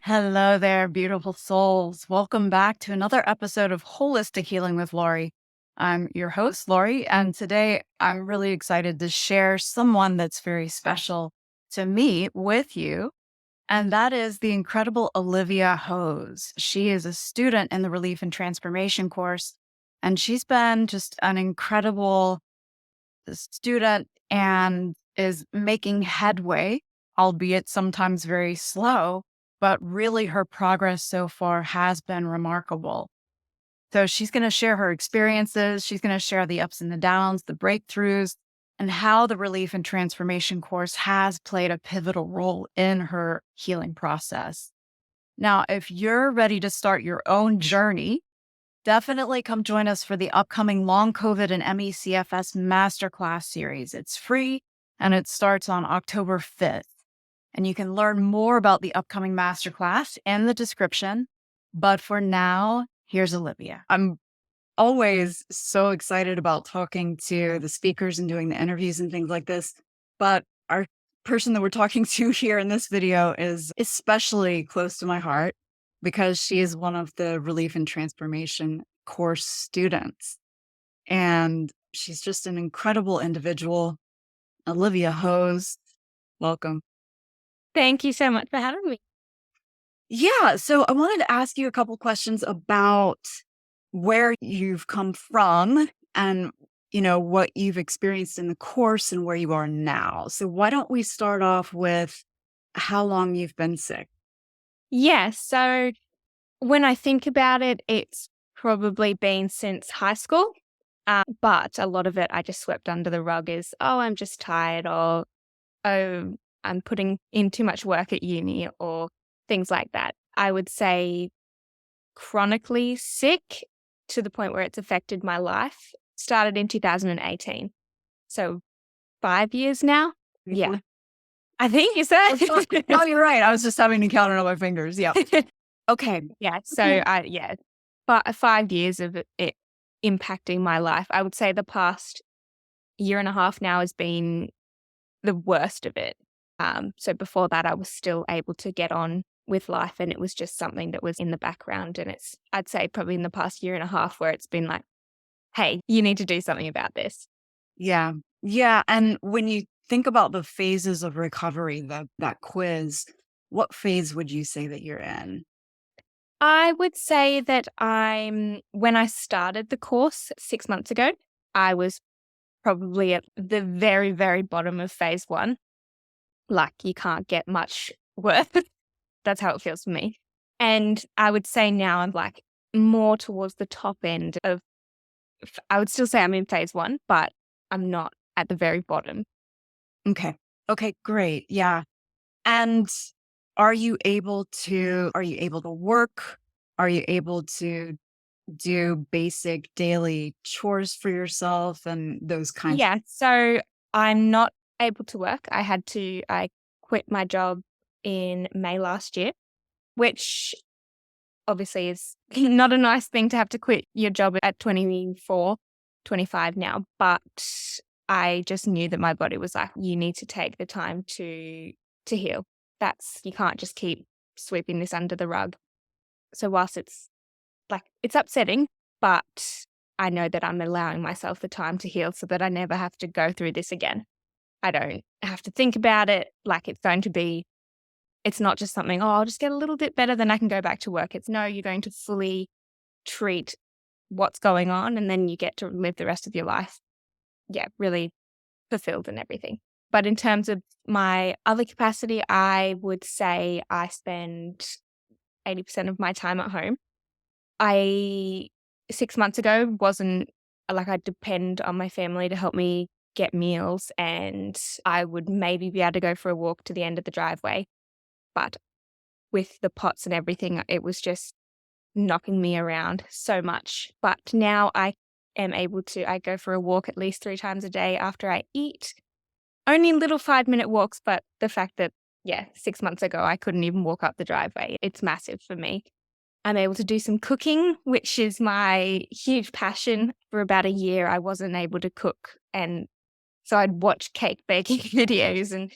Hello there, beautiful souls. Welcome back to another episode of Holistic Healing with Lori. I'm your host, Lori, and today I'm really excited to share someone that's very special to me with you, and that is the incredible Olivia Hose. She is a student in the Relief and Transformation course, and she's been just an incredible student and is making headway, albeit sometimes very slow, but really her progress so far has been remarkable. So she's going to share her experiences. She's going to share the ups and the downs, the breakthroughs, and how the Relief and Transformation course has played a pivotal role in her healing process. Now, if you're ready to start your own journey, definitely come join us for the upcoming Long COVID and ME CFS Masterclass Series. It's free and it starts on October 5th. And you can learn more about the upcoming masterclass in the description. But for now, here's Olivia. I'm always so excited about talking to the speakers and doing the interviews and things like this. But our person that we're talking to here in this video is especially close to my heart because she is one of the Relief and Transformation course students. And she's just an incredible individual. Olivia Hose, welcome. Thank you so much for having me. Yeah, so I wanted to ask you a couple questions about where you've come from and what you've experienced in the course and where you are now. So why don't we start off with how long you've been sick? Yeah, so when I think about it, it's probably been since high school. But a lot of it I just swept under the rug is, oh, I'm just tired, or oh, I'm putting in too much work at uni, or things like that. I would say chronically sick to the point where it's affected my life started in 2018. So 5 years now. Yeah. I think, is that? Oh, you're right. I was just having to count it on my fingers. Yeah. Okay. Yeah. So but 5 years of it impacting my life. I would say the past year and a half now has been the worst of it. So before that, I was still able to get on with life, and it was just something that was in the background. And I'd say probably in the past year and a half where it's been like, hey, you need to do something about this. Yeah. Yeah. And when you think about the phases of recovery, that quiz, what phase would you say that you're in? I would say that when I started the course 6 months ago, I was probably at the very, very bottom of phase one. Like, you can't get much worse. That's how it feels for me. And I would say now I'm like more towards the top end of, I would still say I'm in phase one, but I'm not at the very bottom. Okay. Okay, great. Yeah. And are you able to work? Are you able to do basic daily chores for yourself and those kinds? Yeah. So I'm not able to work. I quit my job in May last year, which obviously is not a nice thing to have to quit your job at 24, 25 now. But I just knew that my body was like, you need to take the time to heal. You can't just keep sweeping this under the rug. So whilst it's upsetting, but I know that I'm allowing myself the time to heal so that I never have to go through this again. I don't have to think about it like it's not just something, oh, I'll just get a little bit better, then I can go back to work. It's no, you're going to fully treat what's going on, and then you get to live the rest of your life. Yeah, really fulfilled and everything. But in terms of my other capacity, I would say I spend 80% of my time at home. 6 months ago wasn't like, I'd depend on my family to help me get meals, and I would maybe be able to go for a walk to the end of the driveway. But with the pots and everything, it was just knocking me around so much. But now I go for a walk at least 3 times a day after I eat. Only little 5-minute walks, but the fact that, 6 months ago, I couldn't even walk up the driveway, it's massive for me. I'm able to do some cooking, which is my huge passion. For about a year, I wasn't able to cook. And so I'd watch cake baking videos and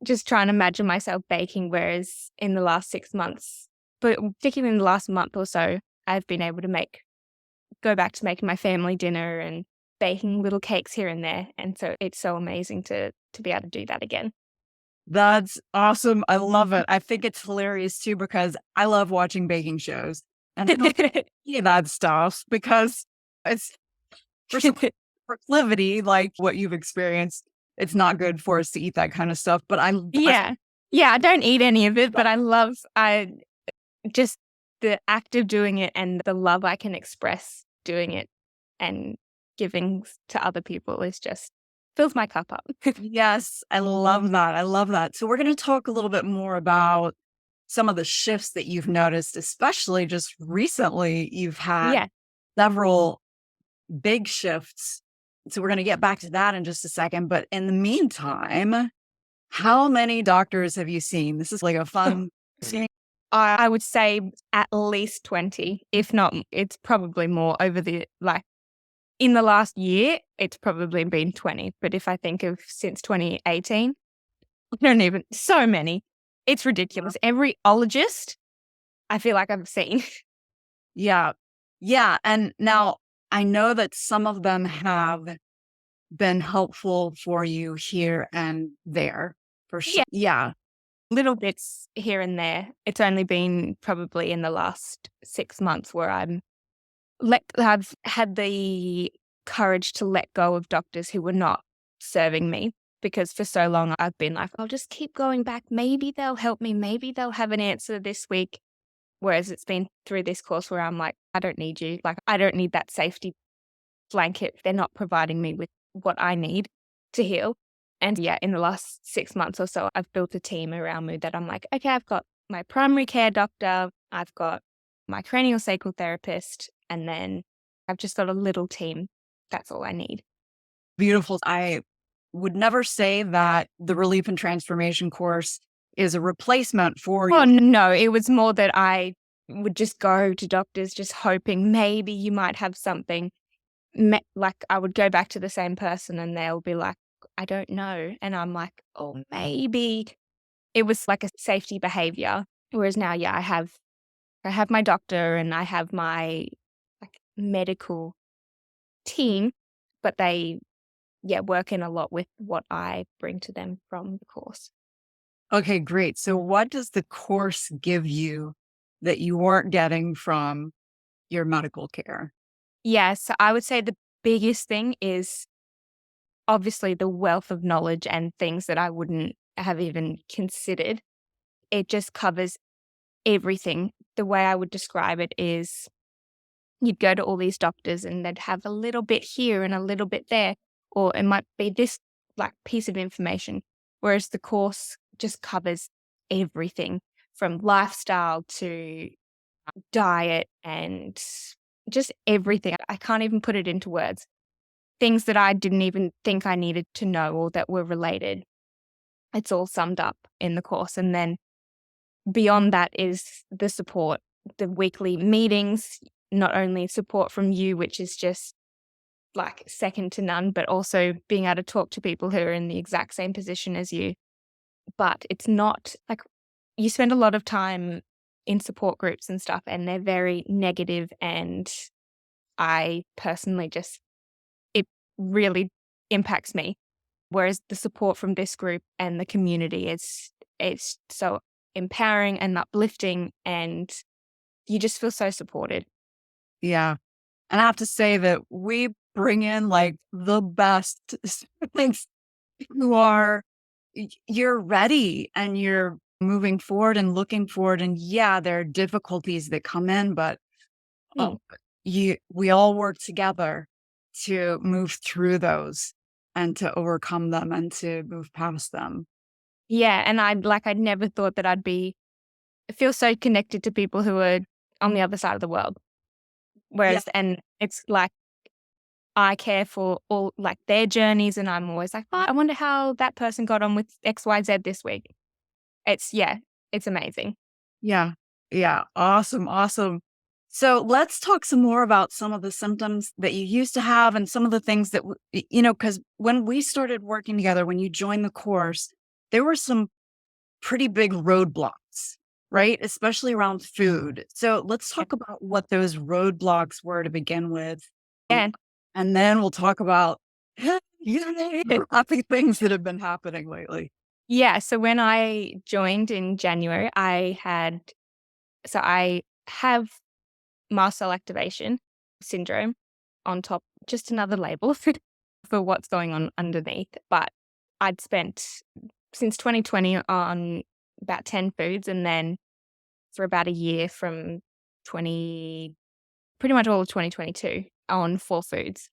just trying to imagine myself baking, whereas in the last 6 months, but particularly in the last month or so, I've been able to go back to making my family dinner and baking little cakes here and there, and so it's so amazing to be able to do that again. That's awesome. I love it. I think it's hilarious too because I love watching baking shows and I don't see that stuff because it's for some proclivity, like what you've experienced. It's not good for us to eat that kind of stuff. But I Yeah. Yeah, I don't eat any of it, but I just the act of doing it and the love I can express doing it and giving to other people is just fills my cup up. yes, I love that. I love that. So we're going to talk a little bit more about some of the shifts that you've noticed, especially just recently. You've had Yeah. several big shifts. So we're going to get back to that in just a second. But in the meantime, how many doctors have you seen? This is like a fun scene. I would say at least 20, if not it's probably more over the in the last year, it's probably been 20, but if I think of since 2018, I don't even so many. It's ridiculous. Every ologist I feel like I've seen. Yeah. Yeah. And now I know that some of them have been helpful for you here and there for sure. Yeah, Yeah. little bits here and there. It's only been probably in the last 6 months where I've had the courage to let go of doctors who were not serving me because for so long I've been like, "I'll just keep going back. Maybe they'll help me. Maybe they'll have an answer this week." Whereas it's been through this course where I'm like, "I don't need you. Like, I don't need that safety blanket. They're not providing me with what I need to heal." And yeah, in the last 6 months or so, I've built a team around me that I'm like, "Okay, I've got my primary care doctor, I've got my cranial sacral therapist, and then I've just got a little team. That's all I need." Beautiful. I would never say that the relief and transformation course is a replacement for Oh, your. no, it was more that I would just go to doctors just hoping maybe you might have something. Like, I would go back to the same person and they'll be like, "I don't know." And I'm like, "Oh, maybe." It was like a safety behavior. Whereas now, yeah, I have my doctor and I have my, like, medical team, but they, yeah, work in a lot with what I bring to them from the course. Okay, great. So what does the course give you that you weren't getting from your medical care? Yeah, so I would say the biggest thing is obviously the wealth of knowledge and things that I wouldn't have even considered. It just covers everything. The way I would describe it is you'd go to all these doctors and they'd have a little bit here and a little bit there, or it might be this like piece of information. Whereas the course just covers everything from lifestyle to diet and just everything. I can't even put it into words. Things that I didn't even think I needed to know or that were related. It's all summed up in the course. And then beyond that is the support, the weekly meetings, not only support from you, which is just like second to none, but also being able to talk to people who are in the exact same position as you. But it's not like you spend a lot of time in support groups and stuff, and they're very negative, and I personally just, it really impacts me. Whereas the support from this group and the community is it's so empowering and uplifting and you just feel so supported. Yeah. And I have to say that we bring in like the best things who are, you're ready and you're moving forward and looking forward. And yeah, there are difficulties that come in, but Mm. oh, we all work together to move through those and to overcome them and to move past them. Yeah, and I never thought that I'd be feel so connected to people who are on the other side of the world. Yeah. Whereas and it's like I care for all like their journeys and I'm always like, "Oh, I wonder how that person got on with XYZ this week." It's yeah, it's amazing. Yeah. Yeah. Awesome. Awesome. So let's talk some more about some of the symptoms that you used to have and some of the things that, because when we started working together, when you joined the course, there were some pretty big roadblocks, right? Especially around food. So let's Yeah. talk about what those roadblocks were to begin with. Yeah. And then we'll talk about happy things that have been happening lately. Yeah. So when I joined in January, I have mast cell activation syndrome on top, just another label for what's going on underneath. But I'd spent since 2020 on about 10 foods, and then for about a year from 20, pretty much all of 2022 on 4 foods.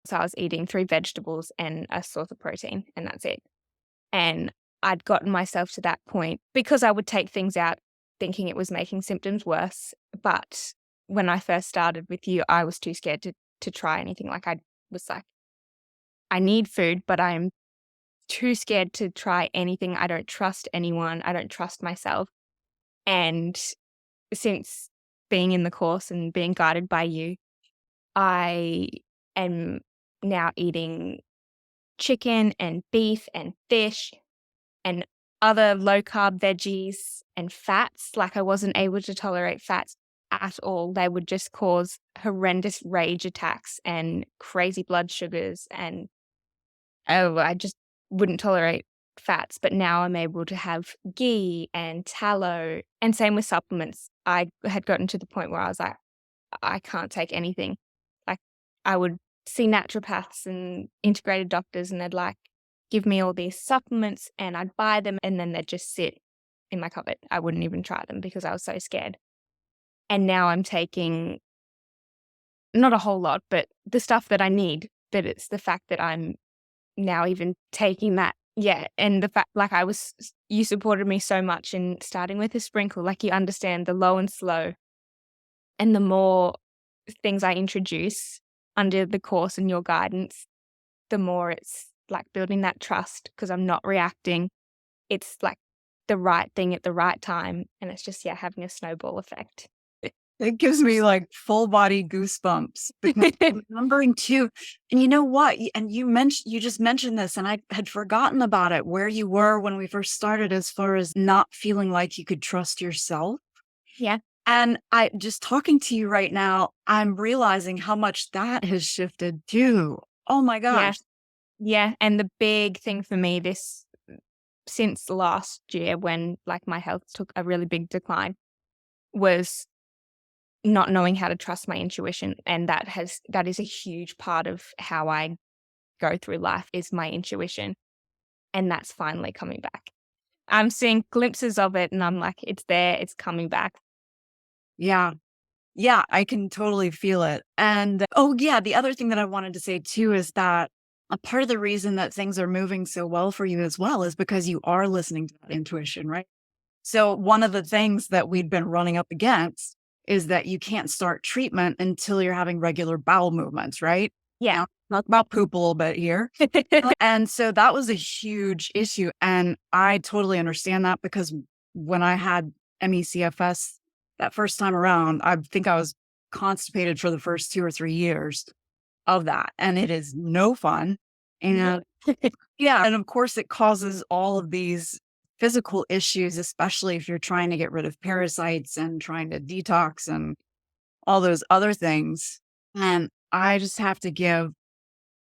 So I was eating 3 vegetables and a source of protein, and that's it. And I'd gotten myself to that point because I would take things out thinking it was making symptoms worse. But when I first started with you, I was too scared to try anything. Like I was like, I need food, but I'm too scared to try anything. I don't trust anyone. I don't trust myself. And since being in the course and being guided by you, I am now eating chicken and beef and fish and other low carb veggies and fats. Like I wasn't able to tolerate fats at all. They would just cause horrendous rage attacks and crazy blood sugars. And I just wouldn't tolerate fats. But now I'm able to have ghee and tallow. And same with supplements. I had gotten to the point where I was like, I can't take anything. Like I would see naturopaths and integrated doctors and they'd like give me all these supplements and I'd buy them and then they'd just sit in my cupboard. I wouldn't even try them because I was so scared. And now I'm taking not a whole lot, but the stuff that I need. But it's the fact that I'm now even taking that. Yeah. And the fact, like you supported me so much in starting with a sprinkle, like you understand the low and slow. And the more things I introduce under the course and your guidance, the more it's like building that trust because I'm not reacting. It's like the right thing at the right time. And it's just, yeah, having a snowball effect. It gives me like full body goosebumps because I'm remembering too. And you know what? And you just mentioned this and I had forgotten about it, where you were when we first started as far as not feeling like you could trust yourself. Yeah. And I just talking to you right now, I'm realizing how much that has shifted too. Oh my Yeah. gosh. Yeah. And the big thing for me since last year when like my health took a really big decline was not knowing how to trust my intuition. And that is a huge part of how I go through life is my intuition. And that's finally coming back. I'm seeing glimpses of it and I'm like, it's there, it's coming back. Yeah. Yeah, I can totally feel it. And oh, yeah, the other thing that I wanted to say too is that a part of the reason that things are moving so well for you as well is because you are listening to that intuition, right? So, one of the things that we'd been running up against is that you can't start treatment until you're having regular bowel movements, right? Yeah. Now, talk about poop a little bit here. And so that was a huge issue. And I totally understand that because when I had ME/CFS that first time around, I think I was constipated for the first 2 or 3 years of that. And it is no fun. And yeah. And of course, it causes all of these physical issues, especially if you're trying to get rid of parasites and trying to detox and all those other things. And I just have to give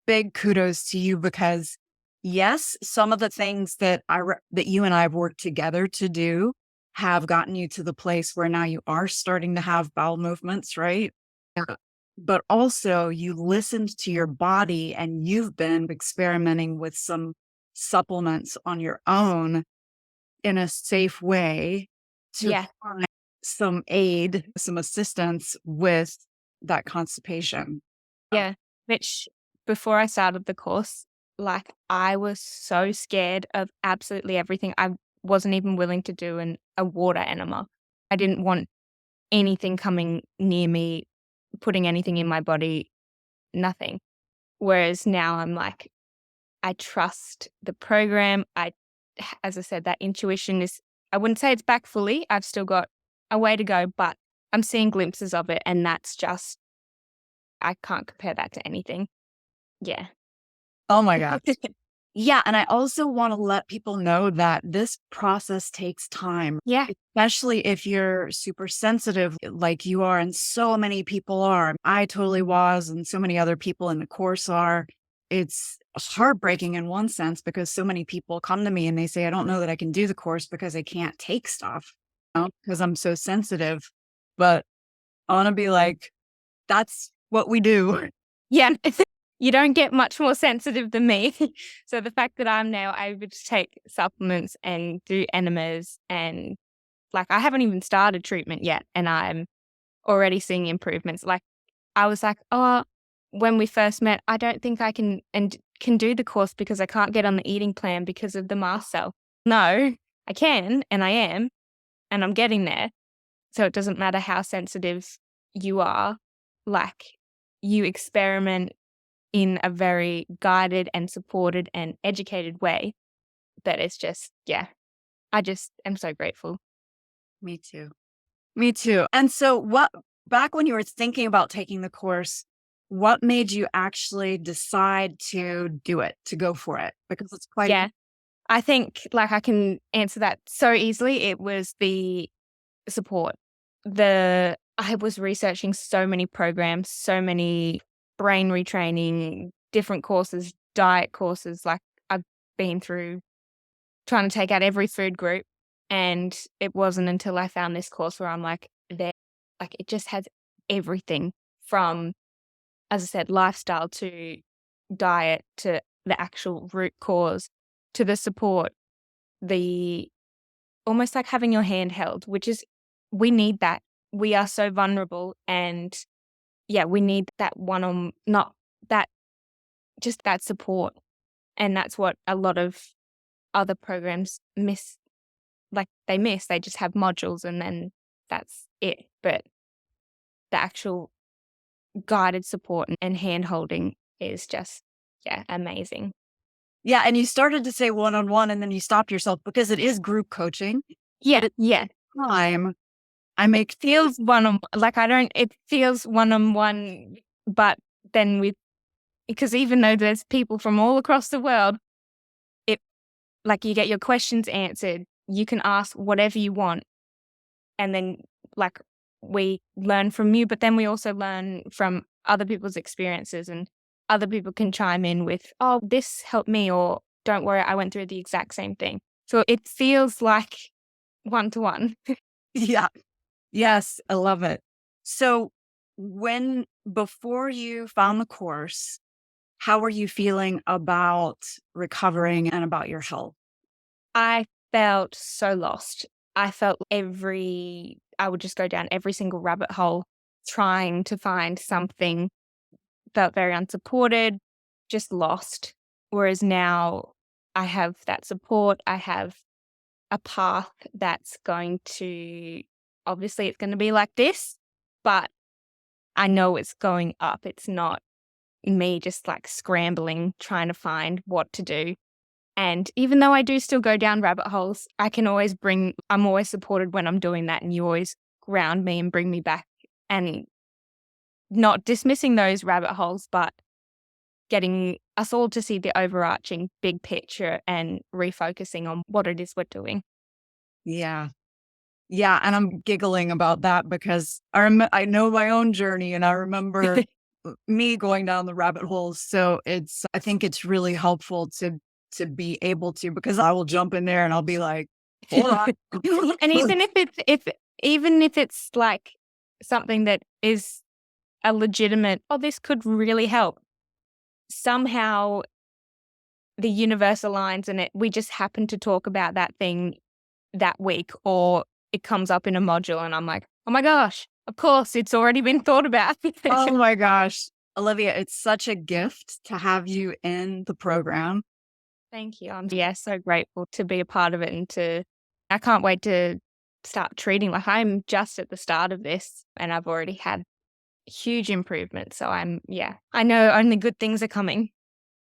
big kudos to you because yes, some of the things that that you and I have worked together to do have gotten you to the place where now you are starting to have bowel movements, right? Yeah. But also you listened to your body and you've been experimenting with some supplements on your own in a safe way to Yeah. find some aid, some assistance with that constipation. Yeah. Which before I started the course, like I was so scared of absolutely everything. I wasn't even willing to do a water enema. I didn't want anything coming near me, putting anything in my body, nothing. Whereas now I'm like, I trust the program. As I said, that intuition I wouldn't say it's back fully. I've still got a way to go, but I'm seeing glimpses of it. And that's just, I can't compare that to anything. Yeah. Oh my gosh. Yeah, and I also want to let people know that this process takes time, Yeah. especially if you're super sensitive like you are and so many people are. I totally was, and so many other people in the course are. It's heartbreaking in one sense because so many people come to me and they say, I don't know that I can do the course because I can't take stuff, because I'm so sensitive. But I want to be like, that's what we do. Yeah. You don't get much more sensitive than me. So the fact that I'm now able to take supplements and do enemas and like I haven't even started treatment yet and I'm already seeing improvements. Like I was like, "Oh, when we first met, I don't think I can do the course because I can't get on the eating plan because of the mast cell." No, I can and I am and I'm getting there. So it doesn't matter how sensitive you are, like you experiment in a very guided and supported and educated way that it's just, yeah, I just am so grateful. Me too. Me too. And so back when you were thinking about taking the course, what made you actually decide to do it, to go for it? Because it's quite Yeah, I think like I can answer that so easily. It was the support. I was researching so many programs, so many brain retraining, different courses, diet courses. Like I've been through trying to take out every food group. And it wasn't until I found this course where I'm like, there, like it just has everything from, as I said, lifestyle to diet to the actual root cause to the support, the almost like having your hand held, which is, we need that. We are so vulnerable. And yeah, we need that not that, just that support. And that's what a lot of other programs miss. Like they miss, they just have modules and then that's it. But the actual guided support and hand holding is just, yeah, amazing. yeah, and you started to say one-on-one and then you stopped yourself because it is group coaching. But Yeah, at yeah. the time, I make Feels one on like I don't it feels one on one, but then with because even though there's people from all across the world, it like you get your questions answered, you can ask whatever you want and then like we learn from you, but then we also learn from other people's experiences and other people can chime in with, oh, this helped me, or don't worry, I went through the exact same thing. So it feels like one to one. yeah. Yes, I love it. So before you found the course, how were you feeling about recovering and about your health? I felt so lost. I would just go down every single rabbit hole trying to find something, felt very unsupported, just lost. Whereas now I have that support. I have a path that's going to, obviously, it's going to be like this, but I know it's going up. It's not me just like scrambling, trying to find what to do. And even though I do still go down rabbit holes, I'm always supported when I'm doing that. And you always ground me and bring me back and not dismissing those rabbit holes, but getting us all to see the overarching big picture and refocusing on what it is we're doing. Yeah. Yeah, and I'm giggling about that because I know my own journey and I remember me going down the rabbit holes. So I think it's really helpful to be able to, because I will jump in there and I'll be like, hold on. And even if it's like something that is a legitimate, oh, this could really help. Somehow the universe aligns and we just happen to talk about that thing that week, or it comes up in a module and I'm like, oh my gosh, of course, it's already been thought about. Oh my gosh. Olivia, it's such a gift to have you in the program. Thank you. I'm so grateful to be a part of it I can't wait to start treating. Like I'm just at the start of this and I've already had huge improvement. So I know only good things are coming.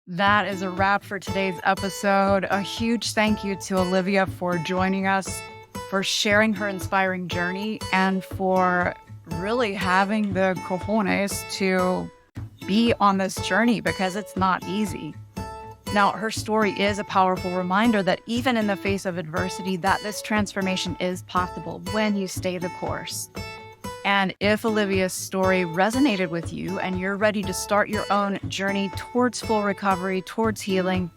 That is a wrap for today's episode. A huge thank you to Olivia for joining us, for sharing her inspiring journey, and for really having the cojones to be on this journey because it's not easy. Now, her story is a powerful reminder that even in the face of adversity, that this transformation is possible when you stay the course. And if Olivia's story resonated with you and you're ready to start your own journey towards full recovery, towards healing,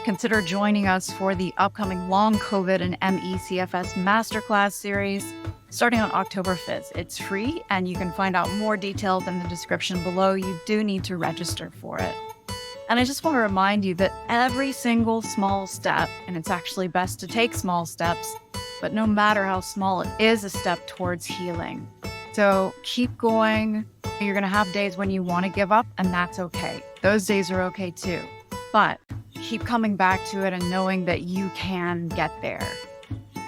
consider joining us for the upcoming Long COVID and ME CFS Masterclass Series starting on October 5th. It's free and you can find out more details in the description below. You do need to register for it. And I just want to remind you that every single small step, and it's actually best to take small steps, but no matter how small, it is a step towards healing. So keep going. You're going to have days when you want to give up, and that's okay. Those days are okay too. But keep coming back to it and knowing that you can get there.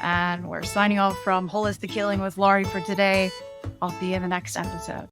And we're signing off from Holistic Healing with Laurie for today. I'll see you in the next episode.